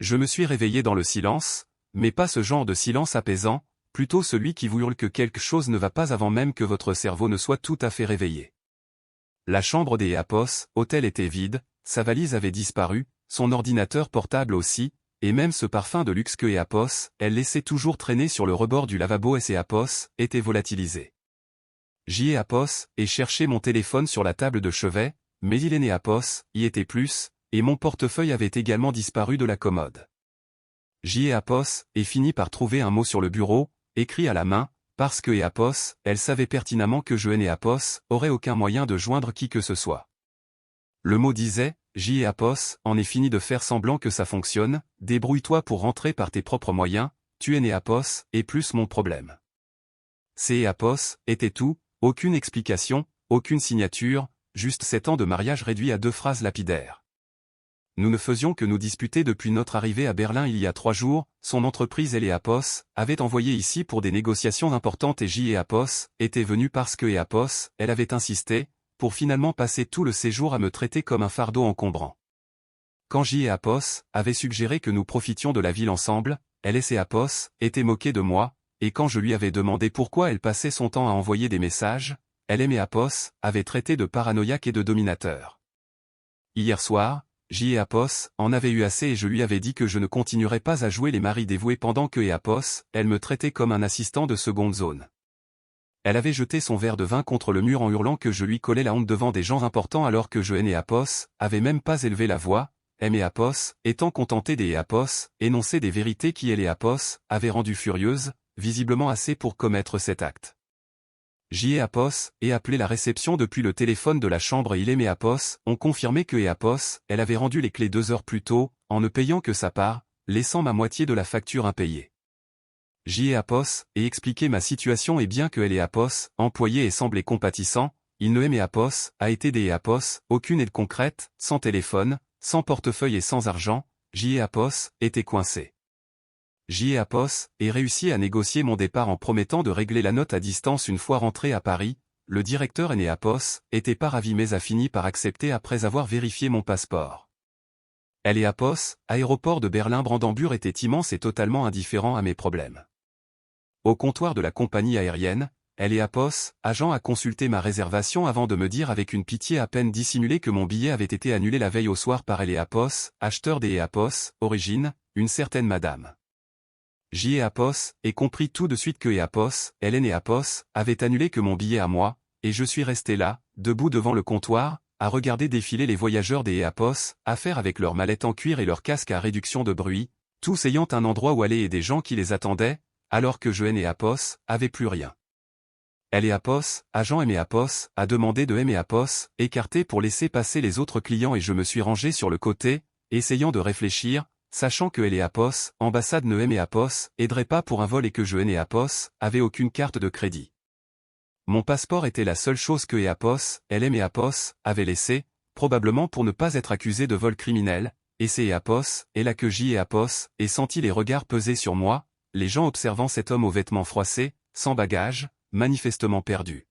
Je me suis réveillé dans le silence, mais pas ce genre de silence apaisant, plutôt celui qui vous hurle que quelque chose ne va pas avant même que votre cerveau ne soit tout à fait réveillé. La chambre des Apos, hôtel était vide, sa valise avait disparu, son ordinateur portable aussi, et même ce parfum de luxe que Apos, elle laissait toujours traîner sur le rebord du lavabo et Apos, était volatilisé. J'y ai Apos, et cherché mon téléphone sur la table de chevet, mais il est né Apos, y était plus, et mon portefeuille avait également disparu de la commode. J'y ai Apos, et fini par trouver un mot sur le bureau, écrit à la main, parce que Apos, elle savait pertinemment que je et Apos, aurait aucun moyen de joindre qui que ce soit. Le mot disait, J'y ai Apos, en est fini de faire semblant que ça fonctionne, débrouille-toi pour rentrer par tes propres moyens, tu es né Apos, et plus mon problème. C'est Apos, était tout, aucune explication, aucune signature, juste 7 ans de mariage réduit à 2 phrases lapidaires. Nous ne faisions que nous disputer depuis notre arrivée à Berlin il y a 3 jours, son entreprise et Apos, avaient envoyé ici pour des négociations importantes et J et Apos, était venu parce que Apos, elle avait insisté, pour finalement passer tout le séjour à me traiter comme un fardeau encombrant. Quand J et Apos, avaient suggéré que nous profitions de la ville ensemble, elle et Apos, étaient moqués de moi, et quand je lui avais demandé pourquoi elle passait son temps à envoyer des messages, elle et Apos, avaient traité de paranoïaque et de dominateur. Hier soir, J et Apos en avait eu assez et je lui avais dit que je ne continuerais pas à jouer les maris dévoués pendant que Apos, elle me traitait comme un assistant de seconde zone. Elle avait jeté son verre de vin contre le mur en hurlant que je lui collais la honte devant des gens importants alors que je et Apos, avait même pas élevé la voix, et Apos, étant contenté des Apos, énonçait des vérités qui et Apos, avaient rendu furieuse, visiblement assez pour commettre cet acte. J et Apos, et appelé la réception depuis le téléphone de la chambre et il et Apos, ont confirmé que Apos, elle avait rendu les clés 2 heures plus tôt, en ne payant que sa part, laissant ma moitié de la facture impayée. J et Apos, et expliqué ma situation et bien que elle et Apos, employé et semblait compatissant, il ne aimait Apos, a été des Apos, aucune aide concrète, sans téléphone, sans portefeuille et sans argent, J et Apos, était coincé. J et Apos, et réussi à négocier mon départ en promettant de régler la note à distance une fois rentré à Paris, le directeur et Apos, était pas ravi mais a fini par accepter après avoir vérifié mon passeport. Elle et Apos, aéroport de Berlin-Brandenburg était immense et totalement indifférent à mes problèmes. Au comptoir de la compagnie aérienne, elle et Apos, agent a consulté ma réservation avant de me dire avec une pitié à peine dissimulée que mon billet avait été annulé la veille au soir par elle et Apos, acheteur des Apos, origine, une certaine madame. J et Apos, et compris tout de suite que Apos, Hélène et Apos, avaient annulé que mon billet à moi, et je suis resté là, debout devant le comptoir, à regarder défiler les voyageurs des Apos, à faire avec leurs mallettes en cuir et leurs casques à réduction de bruit, tous ayant un endroit où aller et des gens qui les attendaient, alors que je et Apos, avaient plus rien. Elle et Apos, agent et Apos, a demandé de et Apos, écarté pour laisser passer les autres clients et je me suis rangé sur le côté, essayant de réfléchir, sachant que elle et Apos, ambassade ne et Apos, aiderait pas pour un vol et que je et Apos, avait aucune carte de crédit. Mon passeport était la seule chose que Apos, elle et Apos, avait laissé, probablement pour ne pas être accusé de vol criminel, et c'est Apos, et là que J et Apos, et senti les regards peser sur moi, les gens observant cet homme aux vêtements froissés, sans bagages, manifestement perdu.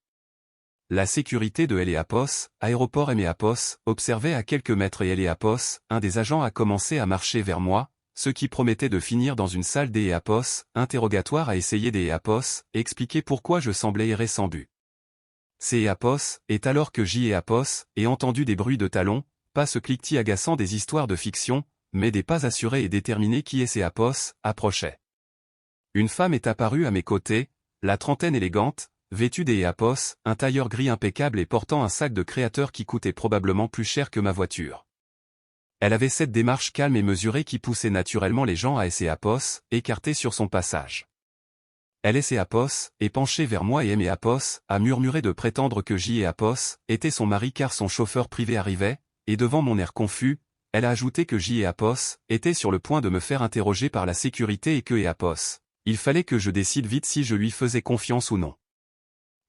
La sécurité de El Apos, aéroport et Apos, observait à quelques mètres et El Apos, un des agents a commencé à marcher vers moi, ce qui promettait de finir dans une salle des Apos, interrogatoire à essayer des Apos, expliquer pourquoi je semblais errer sans but. C'est Apos, est alors que J et Apos, et entendu des bruits de talons, pas ce cliquetis agaçant des histoires de fiction, mais des pas assurés et déterminés qui et Apos, approchaient. Une femme est apparue à mes côtés, la trentaine élégante, vêtue des Apos, un tailleur gris impeccable et portant un sac de créateur qui coûtait probablement plus cher que ma voiture. Elle avait cette démarche calme et mesurée qui poussait naturellement les gens à Apos, écartés sur son passage. Elle et Apos, et penchée vers moi et Apos, a murmuré de prétendre que J et Apos, était son mari car son chauffeur privé arrivait, et devant mon air confus, elle a ajouté que J et Apos, était sur le point de me faire interroger par la sécurité et que Apos, il fallait que je décide vite si je lui faisais confiance ou non.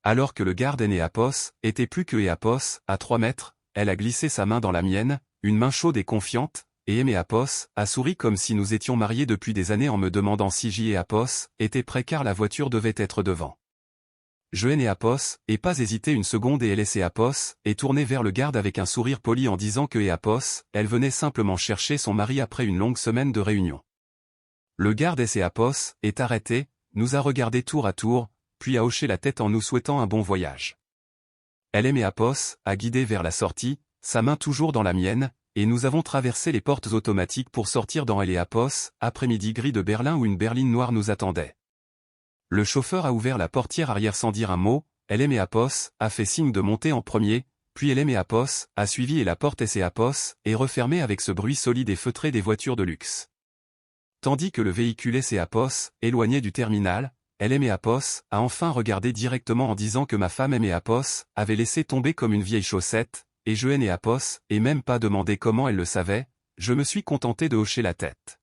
Alors que le garde et Apos, était plus que Apos, à 3 mètres, elle a glissé sa main dans la mienne, une main chaude et confiante, et Apos, a souri comme si nous étions mariés depuis des années en me demandant si J et Apos, étaient prêts car la voiture devait être devant. Je n'ai Apos, et pas hésité une seconde et elle laissait Apos, et tournée vers le garde avec un sourire poli en disant que Apos, elle venait simplement chercher son mari après une longue semaine de réunion. Le garde Apos est arrêté, nous a regardé tour à tour, puis a hoché la tête en nous souhaitant un bon voyage. Elle aimait Apos, a guidé vers la sortie, sa main toujours dans la mienne, et nous avons traversé les portes automatiques pour sortir dans Apos, après-midi gris de Berlin où une berline noire nous attendait. Le chauffeur a ouvert la portière arrière sans dire un mot, Apos a fait signe de monter en premier, puis Apos a suivi et la porte Apos est refermée avec ce bruit solide et feutré des voitures de luxe. Tandis que le véhicule Apos, éloigné du terminal, Apos a enfin regardé directement en disant que ma femme Apos avait laissé tomber comme une vieille chaussette, et je Apos, et même pas demandé comment elle le savait, je me suis contenté de hocher la tête.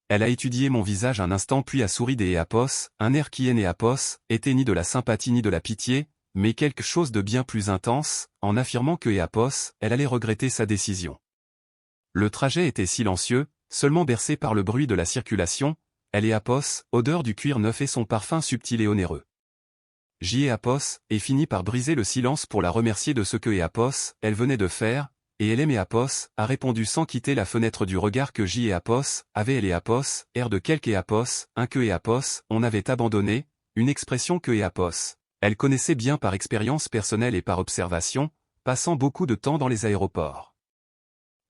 Elle a étudié mon visage un instant puis a souri Apos, un air qui Apos était ni de la sympathie ni de la pitié, mais quelque chose de bien plus intense, en affirmant que Apos, elle allait regretter sa décision. Le trajet était silencieux, seulement bercé par le bruit de la circulation, Apos, odeur du cuir neuf et son parfum subtil et onéreux. Apos, et finit par briser le silence pour la remercier de ce que Apos, elle venait de faire, et Apos a répondu sans quitter la fenêtre du regard que Apos avait Apos, air de quelque Apos, un que Apos, on avait abandonné, une expression que Apos, elle connaissait bien par expérience personnelle et par observation, passant beaucoup de temps dans les aéroports.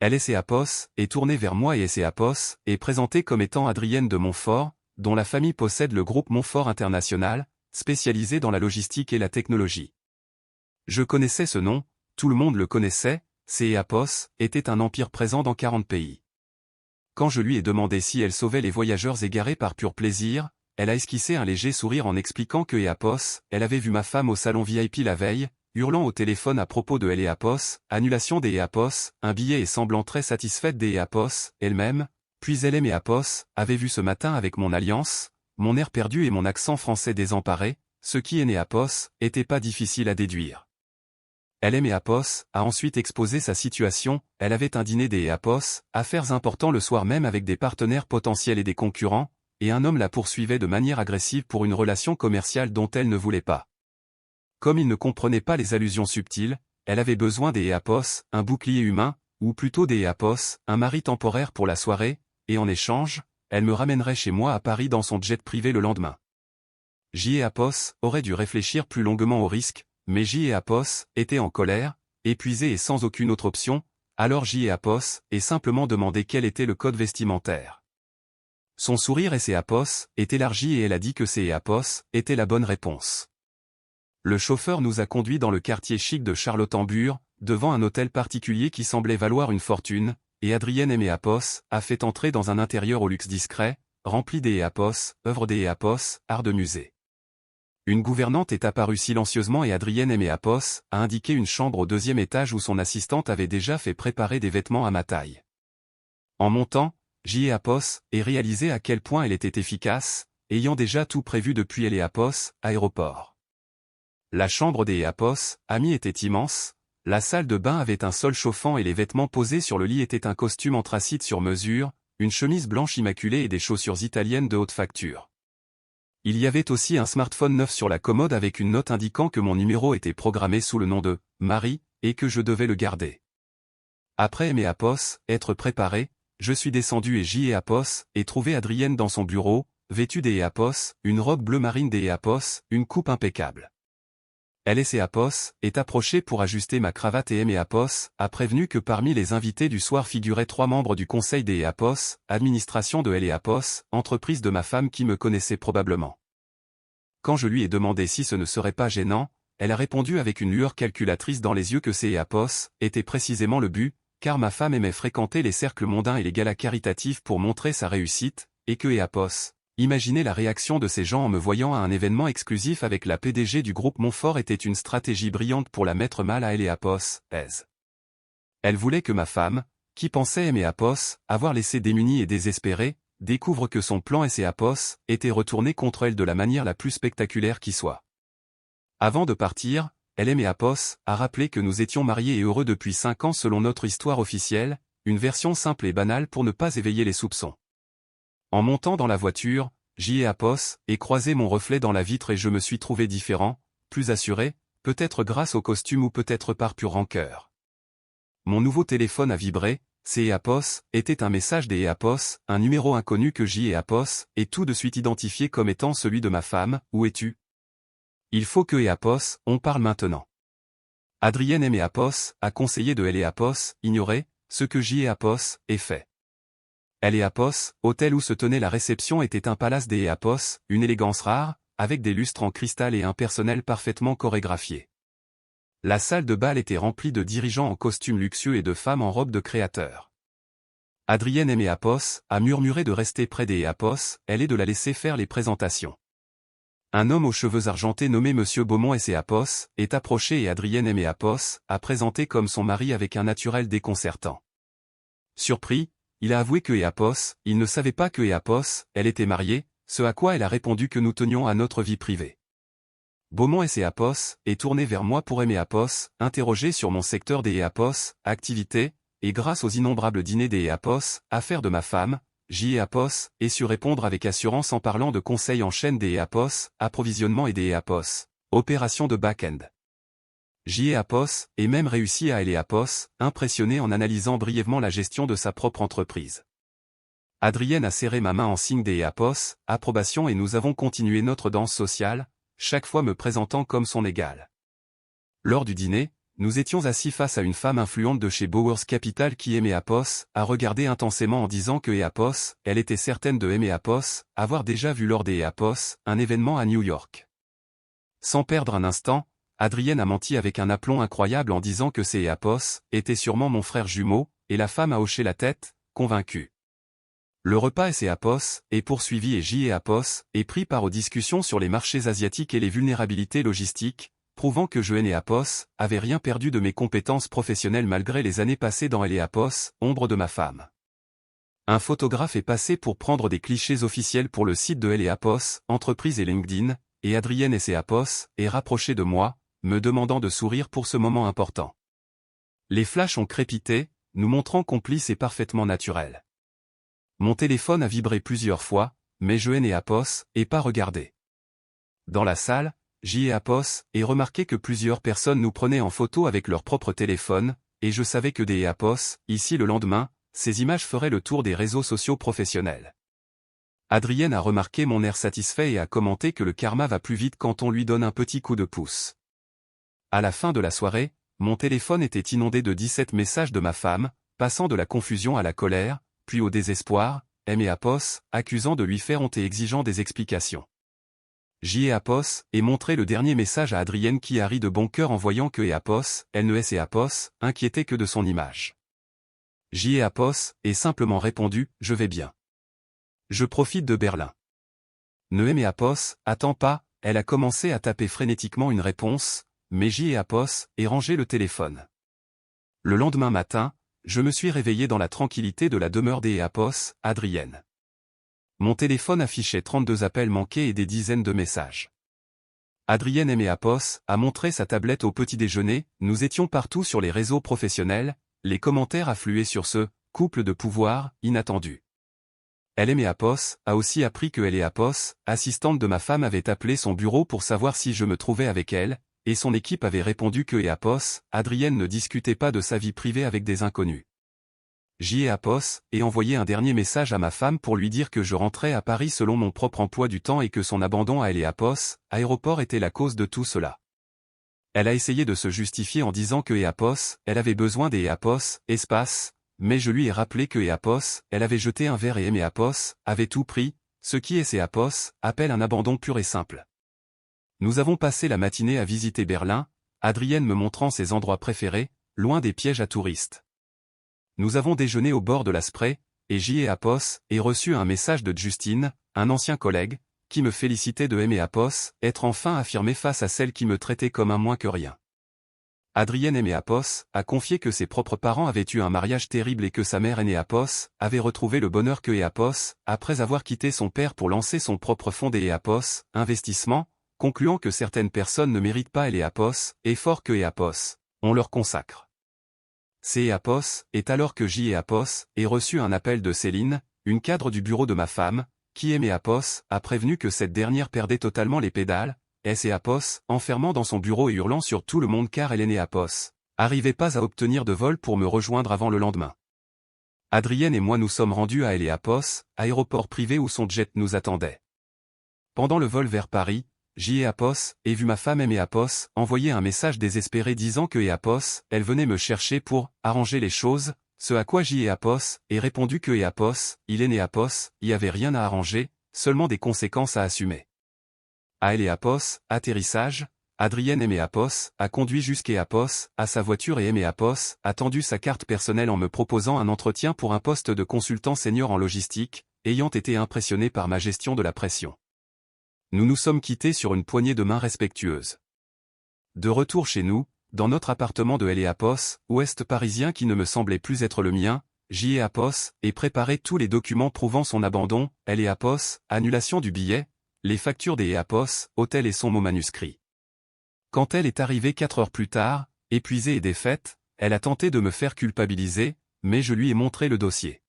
Apos est tournée vers moi et Apos est présentée comme étant Adrienne de Montfort, dont la famille possède le groupe Montfort International, spécialisé dans la logistique et la technologie. Je connaissais ce nom, tout le monde le connaissait, Apos était un empire présent dans 40 pays. Quand je lui ai demandé si elle sauvait les voyageurs égarés par pur plaisir, elle a esquissé un léger sourire en expliquant que Apos, elle avait vu ma femme au salon VIP la veille, hurlant au téléphone à propos de Apos, annulation des Apos, un billet et semblant très satisfaite des Apos, elle-même, puis Apos, avait vu ce matin avec mon alliance, mon air perdu et mon accent français désemparé, ce qui Apos, était pas difficile à déduire. Apos a ensuite exposé sa situation, elle avait un dîner des Apos, affaires importantes le soir même avec des partenaires potentiels et des concurrents, et un homme la poursuivait de manière agressive pour une relation commerciale dont elle ne voulait pas. Comme il ne comprenait pas les allusions subtiles, elle avait besoin des Apos, un bouclier humain, ou plutôt des Apos, un mari temporaire pour la soirée, et en échange, elle me ramènerait chez moi à Paris dans son jet privé le lendemain. Apos aurait dû réfléchir plus longuement au risque, mais Apos était en colère, épuisé et sans aucune autre option, alors Apos est simplement demandé quel était le code vestimentaire. Son sourire Apos est élargi et elle a dit que Apos était la bonne réponse. Le chauffeur nous a conduits dans le quartier chic de Charlottenburg, devant un hôtel particulier qui semblait valoir une fortune, et Adrienne Apos a fait entrer dans un intérieur au luxe discret, rempli des Apos, œuvres des Apos, art de musée. Une gouvernante est apparue silencieusement et Adrienne Apos a indiqué une chambre au 2e étage où son assistante avait déjà fait préparer des vêtements à ma taille. En montant, Apos a réalisé à quel point elle était efficace, ayant déjà tout prévu depuis Apos, aéroport. La chambre des Apos, amis était immense, la salle de bain avait un sol chauffant et les vêtements posés sur le lit étaient un costume anthracite sur mesure, une chemise blanche immaculée et des chaussures italiennes de haute facture. Il y avait aussi un smartphone neuf sur la commode avec une note indiquant que mon numéro était programmé sous le nom de « Marie » et que je devais le garder. Après Apos être préparé, je suis descendu et Apos et trouvé Adrienne dans son bureau, vêtue des Apos, une robe bleu marine des Apos, une coupe impeccable. Apos est approché pour ajuster ma cravate et Apos a prévenu que parmi les invités du soir figuraient 3 membres du conseil des Apos, administration de Apos, entreprise de ma femme qui me connaissait probablement. Quand je lui ai demandé si ce ne serait pas gênant, elle a répondu avec une lueur calculatrice dans les yeux que Apos était précisément le but, car ma femme aimait fréquenter les cercles mondains et les galas caritatifs pour montrer sa réussite, et que Apos, imaginez la réaction de ces gens en me voyant à un événement exclusif avec la PDG du groupe Montfort était une stratégie brillante pour la mettre mal à Apos, Elle voulait que ma femme, qui pensait aimer Apos, avoir laissé démunie et désespérée, découvre que son plan Apos était retourné contre elle de la manière la plus spectaculaire qui soit. Avant de partir, Apos a rappelé que nous étions mariés et heureux depuis 5 ans selon notre histoire officielle, une version simple et banale pour ne pas éveiller les soupçons. En montant dans la voiture, Apos ai croisé mon reflet dans la vitre et je me suis trouvé différent, plus assuré, peut-être grâce au costume ou peut-être par pure rancœur. Mon nouveau téléphone a vibré, c'est Eapos, était un message des Eapos, un numéro inconnu que J Eapos, et tout de suite identifié comme étant celui de ma femme. Où es-tu? Il faut que Eapos, on parle maintenant. Adrienne M. Eapos a conseillé de L. Eapos, ignorer, ce que J. Eapos ait fait. L. Eapos, hôtel où se tenait la réception était un palace des Eapos, une élégance rare, avec des lustres en cristal et un personnel parfaitement chorégraphié. La salle de bal était remplie de dirigeants en costumes luxueux et de femmes en robes de créateurs. Adrienne M. Eapos a murmuré de rester près des Eapos, elle et de la laisser faire les présentations. Un homme aux cheveux argentés nommé Monsieur Beaumont S. Eapos est approché et Adrienne M. Eapos a présenté comme son mari avec un naturel déconcertant. Surpris, il a avoué que Eapos, il ne savait pas que Eapos, elle était mariée, ce à quoi elle a répondu que nous tenions à notre vie privée. Beaumont S. Eapos est tourné vers moi pour M. Eapos, interrogé sur mon secteur des Eapos, activités, et grâce aux innombrables dîners des Eapos, affaires de ma femme, J. Eapos, et su répondre avec assurance en parlant de conseils en chaîne des Eapos, approvisionnement et des Eapos, opération de back-end. J. Eapos, et même réussi à L. Eapos, impressionné en analysant brièvement la gestion de sa propre entreprise. Adrienne a serré ma main en signe des Eapos, approbation et nous avons continué notre danse sociale, chaque fois me présentant comme son égal. Lors du dîner, nous étions assis face à une femme influente de chez Bowers Capital qui aimait Eapos, a regardé intensément en disant que Eapos, elle était certaine de aimer Eapos, avoir déjà vu lors des Eapos, un événement à New York. Sans perdre un instant, Adrienne a menti avec un aplomb incroyable en disant que ces Eapos étaient sûrement mon frère jumeau, et la femme a hoché la tête, convaincue. Le repas S. Eapos est poursuivi et J. Eapos est pris part aux discussions sur les marchés asiatiques et les vulnérabilités logistiques, prouvant que je N. Eapos avait rien perdu de mes compétences professionnelles malgré les années passées dans L. Eapos, ombre de ma femme. Un photographe est passé pour prendre des clichés officiels pour le site de L. Eapos, entreprise et LinkedIn, et Adrienne S. Eapos est rapproché de moi, me demandant de sourire pour ce moment important. Les flashs ont crépité, nous montrant complices et parfaitement naturels. Mon téléphone a vibré plusieurs fois, mais je N. Eapos et pas regardé. Dans la salle, J. Eapos et remarqué que plusieurs personnes nous prenaient en photo avec leur propre téléphone, et je savais que des Eapos, ici le lendemain, ces images feraient le tour des réseaux sociaux professionnels. Adrienne a remarqué mon air satisfait et a commenté que le karma va plus vite quand on lui donne un petit coup de pouce. À la fin de la soirée, mon téléphone était inondé de 17 messages de ma femme, passant de la confusion à la colère, puis au désespoir, M. Eapos, accusant de lui faire honte et exigeant des explications. J. Eapos et montré le dernier message à Adrienne qui a ri de bon cœur en voyant que Eapos, elle ne S. Eapos, inquiétait que de son image. J. Eapos et simplement répondu, je vais bien. Je profite de Berlin. Ne M. Eapos, attends pas, elle a commencé à taper frénétiquement une réponse, mais J. Eapos et rangé le téléphone. Le lendemain matin, je me suis réveillé dans la tranquillité de la demeure des Eapos, Adrienne. Mon téléphone affichait 32 appels manqués et des dizaines de messages. Adrienne M. Eapos a montré sa tablette au petit déjeuner, nous étions partout sur les réseaux professionnels, les commentaires affluaient sur ce « couple de pouvoir » inattendu. L. M. Eapos a aussi appris que L. Eapos, assistante de ma femme avait appelé son bureau pour savoir si je me trouvais avec elle, et son équipe avait répondu que Eapos, Adrienne ne discutait pas de sa vie privée avec des inconnus. J. Eapos et envoyé un dernier message à ma femme pour lui dire que je rentrais à Paris selon mon propre emploi du temps et que son abandon à L. Eapos, aéroport était la cause de tout cela. Elle a essayé de se justifier en disant que Eapos, elle avait besoin des Eapos, espace, mais je lui ai rappelé que Eapos, elle avait jeté un verre et M. Eapos avait tout pris, ce qui est Eapos, appelle un abandon pur et simple. Nous avons passé la matinée à visiter Berlin, Adrienne me montrant ses endroits préférés, loin des pièges à touristes. Nous avons déjeuné au bord de la Spree, et J. Eapos et reçu un message de Justine, un ancien collègue, qui me félicitait de M. Eapos être enfin affirmé face à celle qui me traitait comme un moins que rien. Adrienne M. Eapos a confié que ses propres parents avaient eu un mariage terrible et que sa mère N. Eapos avait retrouvé le bonheur que Eapos, après avoir quitté son père pour lancer son propre fonds des Eapos, investissement, concluant que certaines personnes ne méritent pas L. Eapos, effort que Eapos, on leur consacre. C. Eapos est alors que J. Eapos ait reçu un appel de Céline, une cadre du bureau de ma femme, qui M. Eapos a prévenu que cette dernière perdait totalement les pédales, S.A.P.O.S., enfermant dans son bureau et hurlant sur tout le monde car elle S.A.P.O.S. arrivait pas à obtenir de vol pour me rejoindre avant le lendemain. Adrienne et moi nous sommes rendus à S.A.P.O.S., aéroport privé où son jet nous attendait. Pendant le vol vers Paris, S.A.P.O.S. et vu ma femme S.A.P.O.S. envoyer un message désespéré disant que S.A.P.O.S. elle venait me chercher pour arranger les choses, ce à quoi S.A.P.O.S. ait répondu que S.A.P.O.S. il est S.A.P.O.S. y avait rien à arranger, seulement des conséquences à assumer. À S.A.P.O.S., atterrissage, Adrienne S.A.P.O.S. a conduit jusqu'à S.A.P.O.S. à sa voiture et S.A.P.O.S. a tendu sa carte personnelle en me proposant un entretien pour un poste de consultant senior en logistique, ayant été impressionné par ma gestion de la pression. Nous nous sommes quittés sur une poignée de main respectueuse. De retour chez nous, dans notre appartement de S.A.P.O.S., ouest parisien qui ne me semblait plus être le mien, S.A.P.O.S. et préparé tous les documents prouvant son abandon, S.A.P.O.S., annulation du billet, les factures des S.A.P.O.S., hôtel et son mot manuscrit. Quand elle est arrivée 4 heures plus tard, épuisée et défaite, elle a tenté de me faire culpabiliser, mais je lui ai montré le dossier.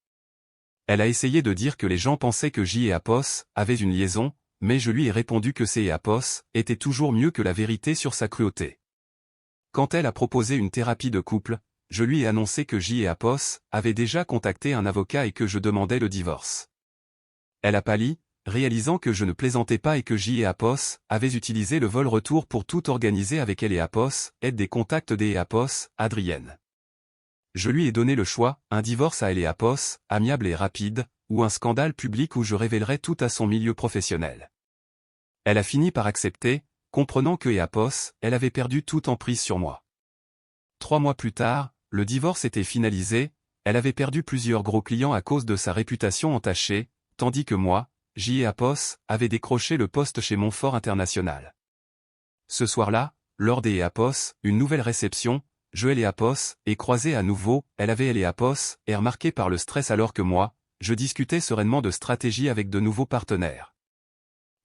Elle a essayé de dire que les gens pensaient que S.A.P.O.S. avait une liaison, mais je lui ai répondu que S.A.P.O.S. était toujours mieux que la vérité sur sa cruauté. Quand elle a proposé une thérapie de couple, je lui ai annoncé que S.A.P.O.S. avait déjà contacté un avocat et que je demandais le divorce. Elle a pâli, réalisant que je ne plaisantais pas et que S.A.P.O.S. avait utilisé le vol retour pour tout organiser avec S.A.P.O.S., aide des contacts des S.A.P.O.S., Adrienne. Je lui ai donné le choix, un divorce à S.A.P.O.S., amiable et rapide, ou un scandale public où je révélerais tout à son milieu professionnel. Elle a fini par accepter, comprenant que S.A.P.O.S., elle avait perdu toute emprise sur moi. 3 mois plus tard, le divorce était finalisé, elle avait perdu plusieurs gros clients à cause de sa réputation entachée, tandis que moi, S.A.P.O.S. avait décroché le poste chez Montfort International. Ce soir-là, lors des S.A.P.O.S., une nouvelle réception, je S.A.P.O.S. et croisé à nouveau, elle avait S.A.P.O.S. est remarqué par le stress alors que moi, je discutais sereinement de stratégie avec de nouveaux partenaires.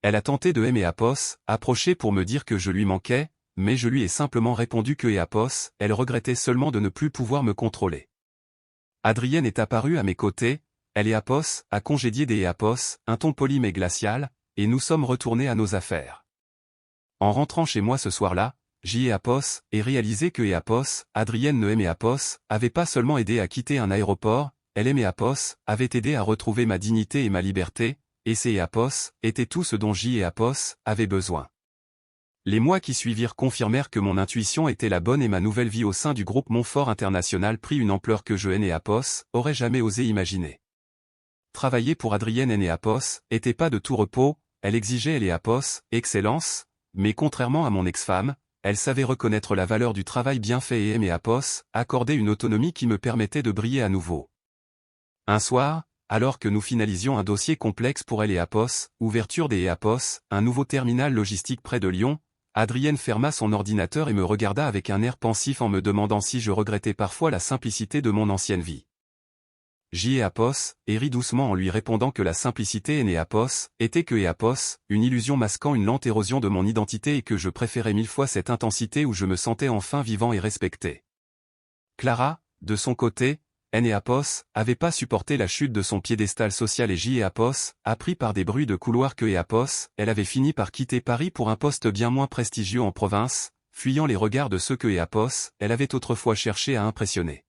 Elle a tenté de S.A.P.O.S. approcher pour me dire que je lui manquais, mais je lui ai simplement répondu que S.A.P.O.S. elle regrettait seulement de ne plus pouvoir me contrôler. Adrienne est apparue à mes côtés, S.A.P.O.S. a congédié des S.A.P.O.S., un ton poli mais glacial, et nous sommes retournés à nos affaires. En rentrant chez moi ce soir-là, S.A.P.O.S. et réalisé que S.A.P.O.S., Adrienne ne S.A.P.O.S. avait pas seulement aidé à quitter un aéroport, S.A.P.O.S. avait aidé à retrouver ma dignité et ma liberté, et S.A.P.O.S. était tout ce dont S.A.P.O.S. avait besoin. Les mois qui suivirent confirmèrent que mon intuition était la bonne et ma nouvelle vie au sein du groupe Montfort International prit une ampleur que S.A.P.O.S. aurait jamais osé imaginer. Travailler pour Adrienne S.A.P.O.S. était pas de tout repos, elle exigeait S.A.P.O.S. excellence, mais contrairement à mon ex-femme, elle savait reconnaître la valeur du travail bien fait et S.A.P.O.S. accordait une autonomie qui me permettait de briller à nouveau. Un soir, alors que nous finalisions un dossier complexe pour S.A.P.O.S., ouverture des S.A.P.O.S., un nouveau terminal logistique près de Lyon, Adrienne ferma son ordinateur et me regarda avec un air pensif en me demandant si je regrettais parfois la simplicité de mon ancienne vie. S.A.P.O.S. et rit doucement en lui répondant que la simplicité S.A.P.O.S. était que S.A.P.O.S., une illusion masquant une lente érosion de mon identité et que je préférais 1000 fois cette intensité où je me sentais enfin vivant et respecté. Clara, de son côté, S.A.P.O.S. avait pas supporté la chute de son piédestal social et S.A.P.O.S. appris par des bruits de couloir que S.A.P.O.S. elle avait fini par quitter Paris pour un poste bien moins prestigieux en province, fuyant les regards de ceux que S.A.P.O.S. elle avait autrefois cherché à impressionner.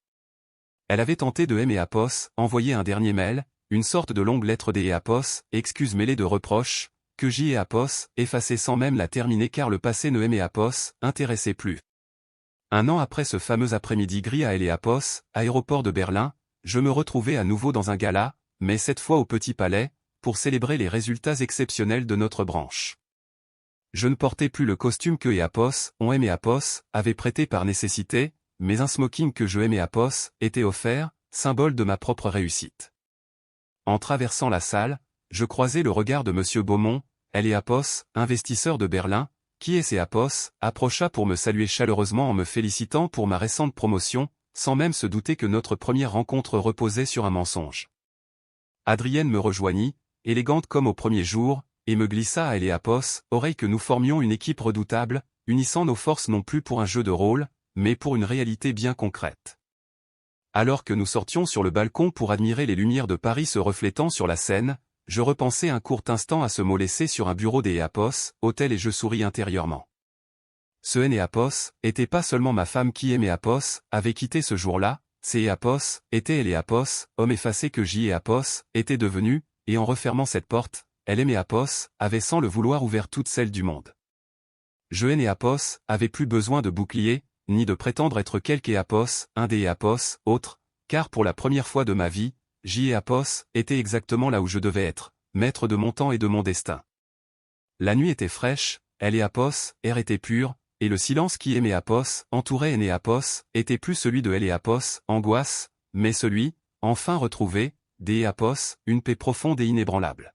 Elle avait tenté de S.A.P.O.S. envoyer un dernier mail, une sorte de longue lettre des S.A.P.O.S. excuses mêlées de reproches, que S.A.P.O.S. effaçait sans même la terminer car le passé ne S.A.P.O.S. intéressait plus. 1 an après ce fameux après-midi gris à S.A.P.O.S., aéroport de Berlin, je me retrouvais à nouveau dans un gala, mais cette fois au Petit Palais, pour célébrer les résultats exceptionnels de notre branche. Je ne portais plus le costume que S.A.P.O.S. avait prêté par nécessité, mais un smoking que S.A.P.O.S. était offert, symbole de ma propre réussite. En traversant la salle, je croisai le regard de M. Beaumont, S.A.P.O.S., investisseur de Berlin, qui S.A.P.O.S. approcha pour me saluer chaleureusement en me félicitant pour ma récente promotion, sans même se douter que notre première rencontre reposait sur un mensonge. Adrienne me rejoignit, élégante comme au premier jour, et me glissa à S.A.P.O.S. oreille que nous formions une équipe redoutable, unissant nos forces non plus pour un jeu de rôle, mais pour une réalité bien concrète. Alors que nous sortions sur le balcon pour admirer les lumières de Paris se reflétant sur la Seine, Je repensai un court instant à ce mot laissé sur un bureau des Eapos, hôtel, et je souris intérieurement. Ce Eapos était pas seulement ma femme qui Eapos avait quitté ce jour-là, ces Eapos était Eapos, homme effacé que Eapos était devenu, et en refermant cette porte, elle Eapos avait sans le vouloir ouvert toutes celles du monde. Je Eapos avait plus besoin de bouclier, ni de prétendre être quelque Eapos, un des Eapos, autre, car pour la première fois de ma vie, Eapos était exactement là où je devais être, maître de mon temps et de mon destin. La nuit était fraîche, Eapos, air était pur, et le silence qui Eapos entourait Eapos était plus celui de Eapos, angoisse, mais celui, enfin retrouvé, d'Eapos, une paix profonde et inébranlable.